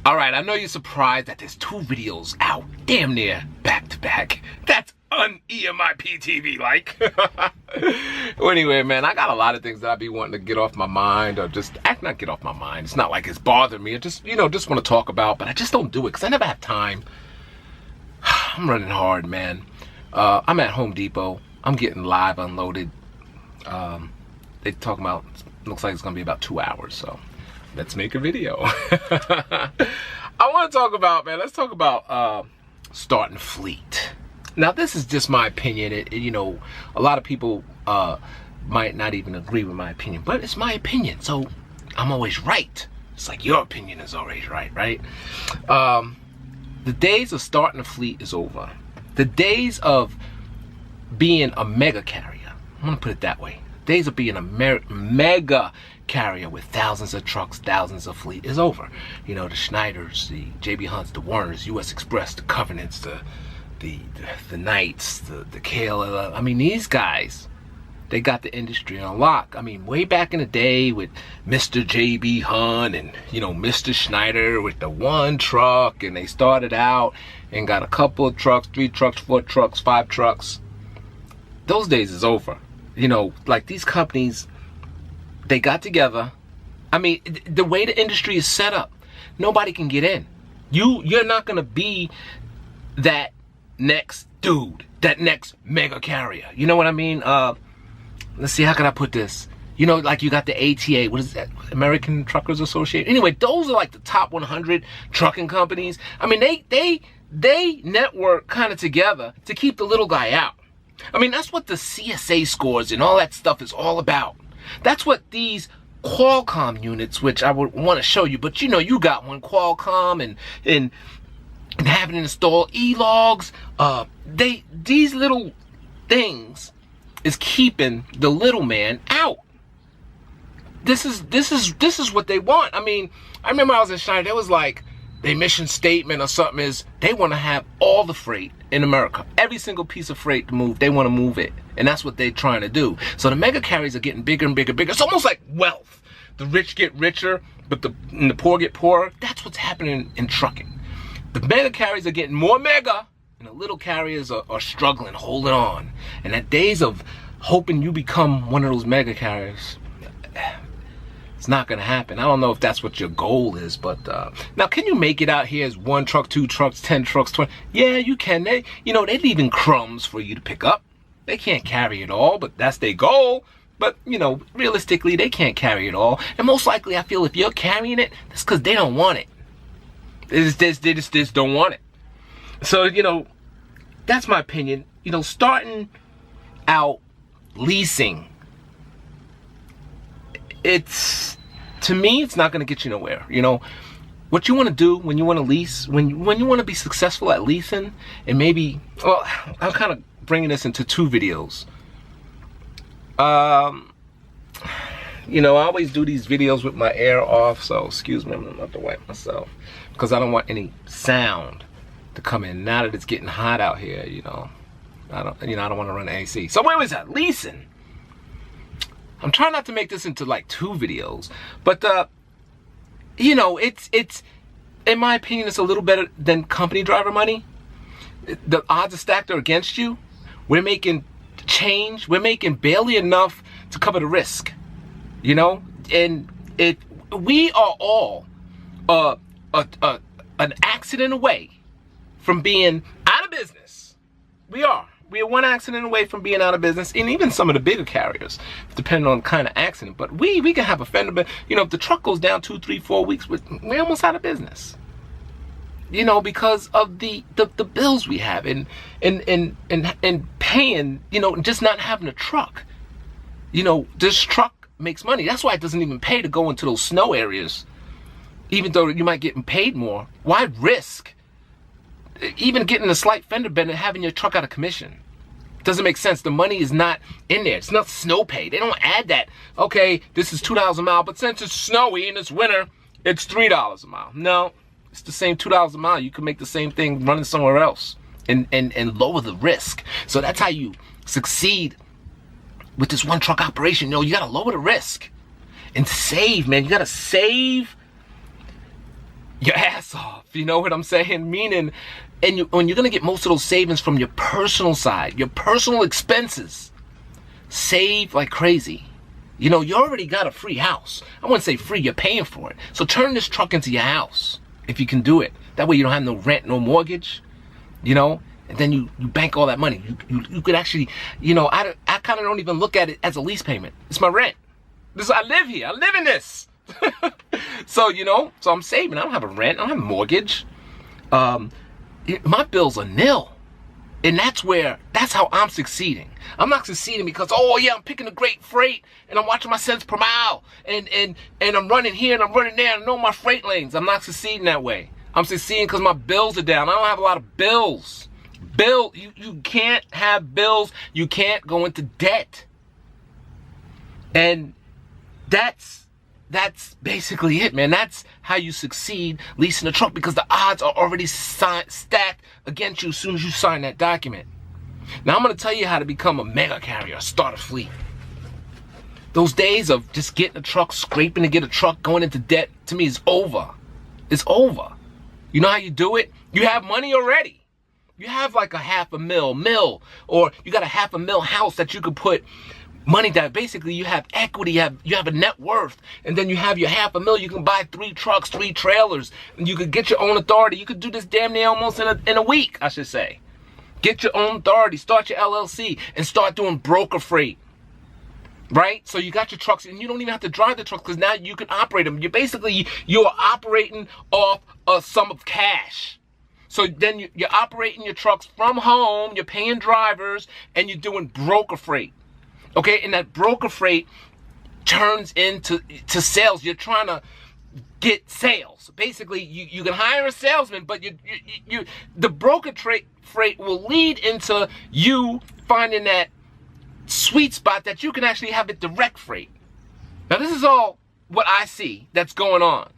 All right, I know you're surprised that there's 2 videos out damn near back to back. That's un-EMIP TV like. Well, anyway, man, I got a lot of things that I be wanting to get off my mind, or just not get off my mind. It's not like it's bothering me. I just, just want to talk about, but I just don't do it because I never have time. I'm running hard, man. I'm at Home Depot. I'm getting live unloaded. They talking about, looks like it's gonna be about 2 hours, so let's make a video. I want to talk about, man, let's talk about starting a fleet. Now, this is just my opinion. A lot of people might not even agree with my opinion, but it's my opinion, so I'm always right. It's like your opinion is always right, right? The days of starting a fleet is over. The days of being a mega carrier, I'm gonna put it that way. Days of being a mega carrier with thousands of trucks, thousands of fleet is over. The Schneiders, the JB Hunts, the Warners, US Express, the Covenants, the Knights, the KLL. I mean, these guys, they got the industry on lock. I mean, way back in the day with Mr. JB Hunt and, Mr. Schneider with the 1 truck, and they started out and got a couple of trucks, 3 trucks, 4 trucks, 5 trucks. Those days is over. Like these companies, they got together. I mean, the way the industry is set up, nobody can get in. You're not gonna be that next dude, that next mega carrier. You know what I mean? Let's see, how can I put this? Like you got the ATA, what is that? American Truckers Association. Anyway, those are like the top 100 trucking companies. I mean, they network kind of together to keep the little guy out. I mean, that's what the CSA scores and all that stuff is all about. That's what these Qualcomm units, which I would want to show you, but you got one, Qualcomm, and having it install e-logs. These little things is keeping the little man out. This is what they want. I mean, I remember I was in Schneider. It was like their mission statement or something is they want to have all the freight in America. Every single piece of freight to move, they want to move it. And that's what they're trying to do. So the mega carriers are getting bigger and bigger and bigger. It's almost like wealth. The rich get richer, but the poor get poorer. That's what's happening in trucking. The mega carriers are getting more mega, and the little carriers are struggling, holding on. And that days of hoping you become one of those mega carriers, it's not gonna happen. I don't know if that's what your goal is, but now can you make it out here as 1 truck, 2 trucks, 10 trucks, 20? Yeah, you can. They're leaving crumbs for you to pick up. They can't carry it all, but that's their goal. But realistically, they can't carry it all. And most likely, I feel if you're carrying it, that's because they don't want it. They just don't want it. So that's my opinion. Starting out leasing, to me, it's not going to get you nowhere. What you want to do when you want to lease, when you want to be successful at leasing, and maybe, well, I'm kind of bringing this into 2 videos. I always do these videos with my air off, so excuse me, I'm gonna have to wipe myself because I don't want any sound to come in. Now that it's getting hot out here, I don't want to run the AC. So where was that? Leasing. I'm trying not to make this into like 2 videos, but it's in my opinion, it's a little better than company driver money. The odds are stacked are against you. We're making change. We're making barely enough to cover the risk, and we are all an accident away from being out of business. We are 1 accident away from being out of business, and even some of the bigger carriers, depending on the kind of accident. But we can have a fender, but if the truck goes down 2, 3, 4 weeks, we're almost out of business. Because of the bills we have and paying, just not having a truck. This truck makes money. That's why it doesn't even pay to go into those snow areas, even though you might get paid more. Why risk even getting a slight fender bend and having your truck out of commission? Doesn't make sense. The money is not in there. It's not snow pay. They don't add that. Okay, this is $2 a mile, but since it's snowy and it's winter, it's $3 a mile. No, it's the same $2 a mile. You can make the same thing running somewhere else and lower the risk. So that's how you succeed with this 1 truck operation. You gotta lower the risk and save, man. You gotta save your ass off. You know what I'm saying? Meaning, when you're gonna get most of those savings from your personal side, your personal expenses, save like crazy. You know, you already got a free house. I wouldn't say free, you're paying for it. So turn this truck into your house, if you can do it. That way you don't have no rent, no mortgage, you know, and then you bank all that money. You could actually, you know, I kind of don't even look at it as a lease payment. It's my rent. I live here. I live in this. So, you know, so I'm saving. I don't have a rent. I don't have a mortgage. My bills are nil. And that's how I'm succeeding. I'm not succeeding because, oh yeah, I'm picking a great freight and I'm watching my cents per mile and I'm running here and I'm running there and I know my freight lanes. I'm not succeeding that way. I'm succeeding because my bills are down. I don't have a lot of bills. You can't have bills. You can't go into debt. And that's basically it, man. That's how you succeed leasing a truck, because the odds are already stacked against you as soon as you sign that document. Now I'm going to tell you how to become a mega carrier, start a fleet. Those days of just getting a truck, scraping to get a truck, going into debt, to me is over. It's over. You know how you do it? You have money already. You have like a $500,000 or you got a $500,000 house that you could put money that basically you have equity, you have a net worth, and then you have your $500,000. You can buy 3 trucks, 3 trailers, and you could get your own authority. You could do this damn near almost in a week, I should say. Get your own authority, start your LLC, and start doing broker freight. Right? So you got your trucks, and you don't even have to drive the trucks because now you can operate them. You're operating off a sum of cash. So then you're operating your trucks from home, you're paying drivers, and you're doing broker freight. Okay, and that broker freight turns into sales. You're trying to get sales. Basically, you can hire a salesman, but the broker freight will lead into you finding that sweet spot that you can actually have it direct freight. Now, this is all what I see that's going on.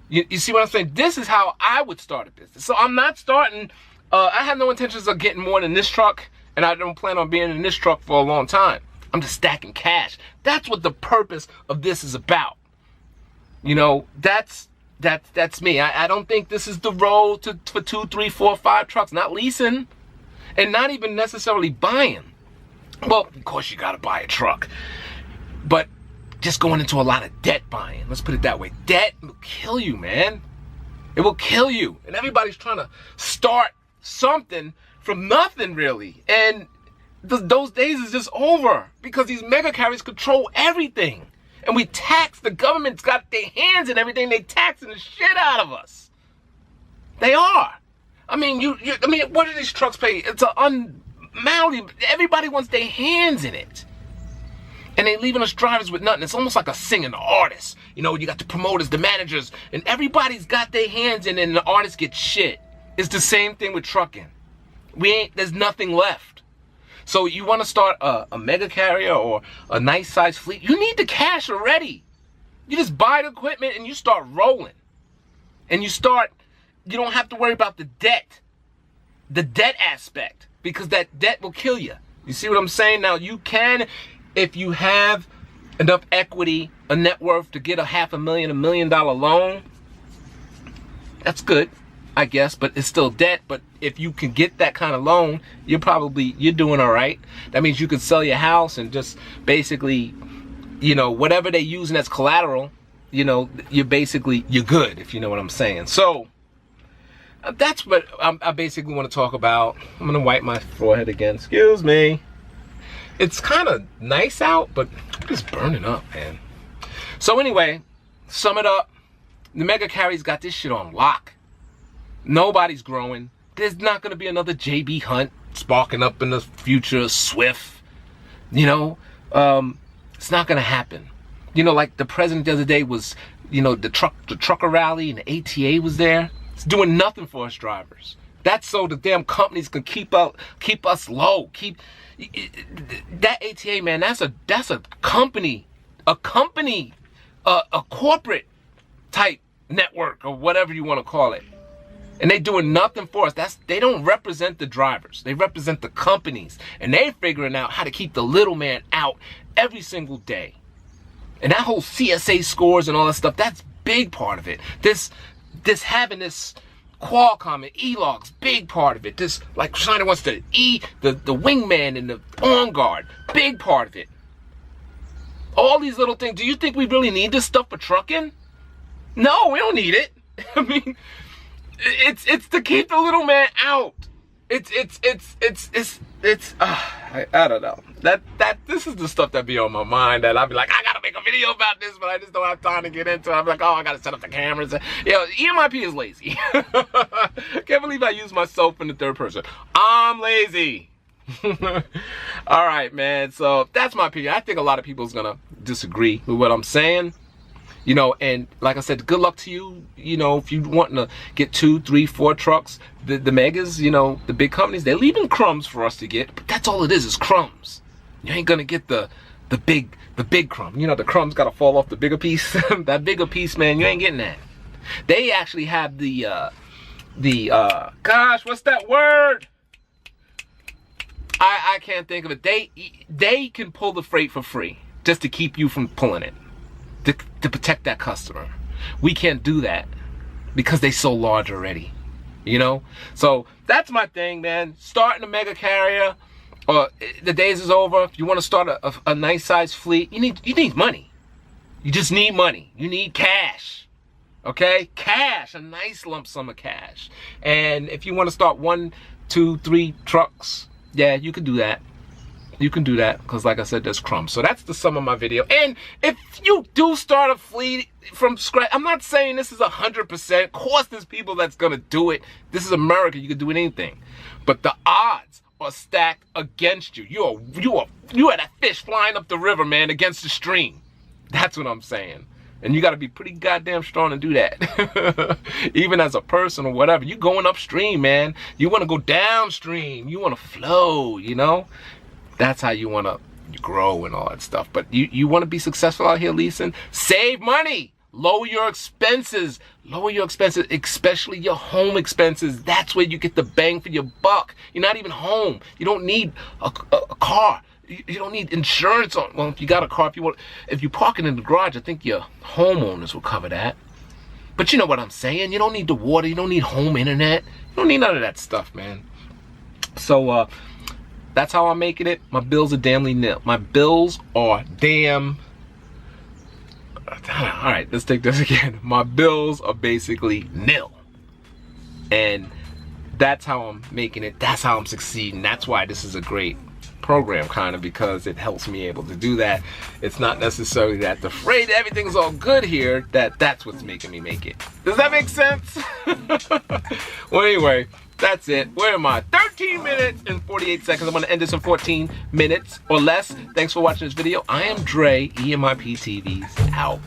You see what I'm saying? This is how I would start a business. So I'm not starting, I have no intentions of getting more than this truck, and I don't plan on being in this truck for a long time. I'm just stacking cash. That's what the purpose of this is about. You know, that's me. I don't think this is the road for 2, 3, 4, 5 trucks. Not leasing, and not even necessarily buying. Well, of course you gotta buy a truck, but just going into a lot of debt buying. Let's put it that way. Debt will kill you, man. It will kill you. And everybody's trying to start something from nothing, really. And those days is just over because these mega carriers control everything. And we tax, the government's got their hands in everything. They taxing the shit out of us. They are. I mean, what do these trucks pay? It's unmanly. Everybody wants their hands in it. And they leaving us drivers with nothing. It's almost like a singing artist. You know, you got the promoters, the managers, and everybody's got their hands in it, and the artists get shit. It's the same thing with trucking. There's nothing left. So you want to start a mega carrier or a nice size fleet, you need the cash already. You just buy the equipment and you start rolling. And you don't have to worry about the debt aspect, because that debt will kill you. You see what I'm saying? Now you can, if you have enough equity, a net worth to get a $500,000, $1 million loan, that's good, I guess, but it's still debt. But if you can get that kind of loan, you're doing all right. That means you can sell your house and just basically, you know, whatever they're using as collateral, you know, you're good, if you know what I'm saying. So that's what I basically want to talk about. I'm gonna wipe my forehead again. Excuse me. It's kind of nice out, but it's burning up, man. So anyway, sum it up. The mega carry's got this shit on lock. Nobody's growing. There's not going to be another JB Hunt sparking up in the future, Swift. You know, it's not going to happen. You know, like the president the other day was, you know, the trucker rally and the ATA was there. It's doing nothing for us drivers. That's so the damn companies can keep us low. That ATA, man, that's a company, a corporate type network or whatever you want to call it. And they doing nothing for us. They don't represent the drivers. They represent the companies. And they're figuring out how to keep the little man out every single day. And that whole CSA scores and all that stuff, that's big part of it. this having this Qualcomm and E-Logs, big part of it. This, like Schneider wants the wingman and the on guard, big part of it. All these little things. Do you think we really need this stuff for trucking? No, we don't need it. I mean, it's to keep the little man out. I don't know. This is the stuff that be on my mind, that I'll be like, I gotta make a video about this, but I just don't have time to get into it. I'm like, oh, I gotta set up the cameras. EMIP is lazy. Can't believe I use myself in the third person. I'm lazy. All right, man. So that's my opinion. I think a lot of people's gonna disagree with what I'm saying. You know, and like I said, good luck to you. You know, if you want to get 2, 3, 4 trucks, the megas, you know, the big companies, they're leaving crumbs for us to get. But that's all it is crumbs. You ain't gonna get the big crumb. You know, the crumb's gotta fall off the bigger piece. That bigger piece, man, you ain't getting that. They actually have gosh, what's that word? I can't think of it. They can pull the freight for free just to keep you from pulling it. To protect that customer. We can't do that because they so large already, you know? So that's my thing, man. Starting a mega carrier, the days is over. If you want to start a nice size fleet, you need money. You just need money. You need cash, okay? Cash, a nice lump sum of cash. And if you want to start 1, 2, 3 trucks, yeah, you can do that. You can do that because, like I said, there's crumbs. So that's the sum of my video. And if you do start a fleet from scratch, I'm not saying this is 100%. Of course, there's people that's gonna do it. This is America. You can do anything, but the odds are stacked against you. You are that fish flying up the river, man, against the stream. That's what I'm saying. And you got to be pretty goddamn strong to do that. Even as a person or whatever, you going upstream, man. You want to go downstream. You want to flow. You know. That's how you want to grow and all that stuff. But you want to be successful out here leasing? Save money. Lower your expenses. Lower your expenses, especially your home expenses. That's where you get the bang for your buck. You're not even home. You don't need a car. You don't need insurance on. Well, if you got a car, if you park it in the garage, I think your homeowners will cover that. But you know what I'm saying? You don't need the water. You don't need home internet. You don't need none of that stuff, man. So, that's how I'm making it. My bills are damnly nil. My bills are damn... All right, let's take this again. My bills are basically nil. And that's how I'm making it. That's how I'm succeeding. That's why this is a great program, kind of, because it helps me able to do that. It's not necessarily that the freight, everything's all good here, that's what's making me make it. Does that make sense? Well, anyway, that's it. Where am I? 13 minutes and 48 seconds. I'm going to end this in 14 minutes or less. Thanks for watching this video. I am Dre, EMIP TV's out.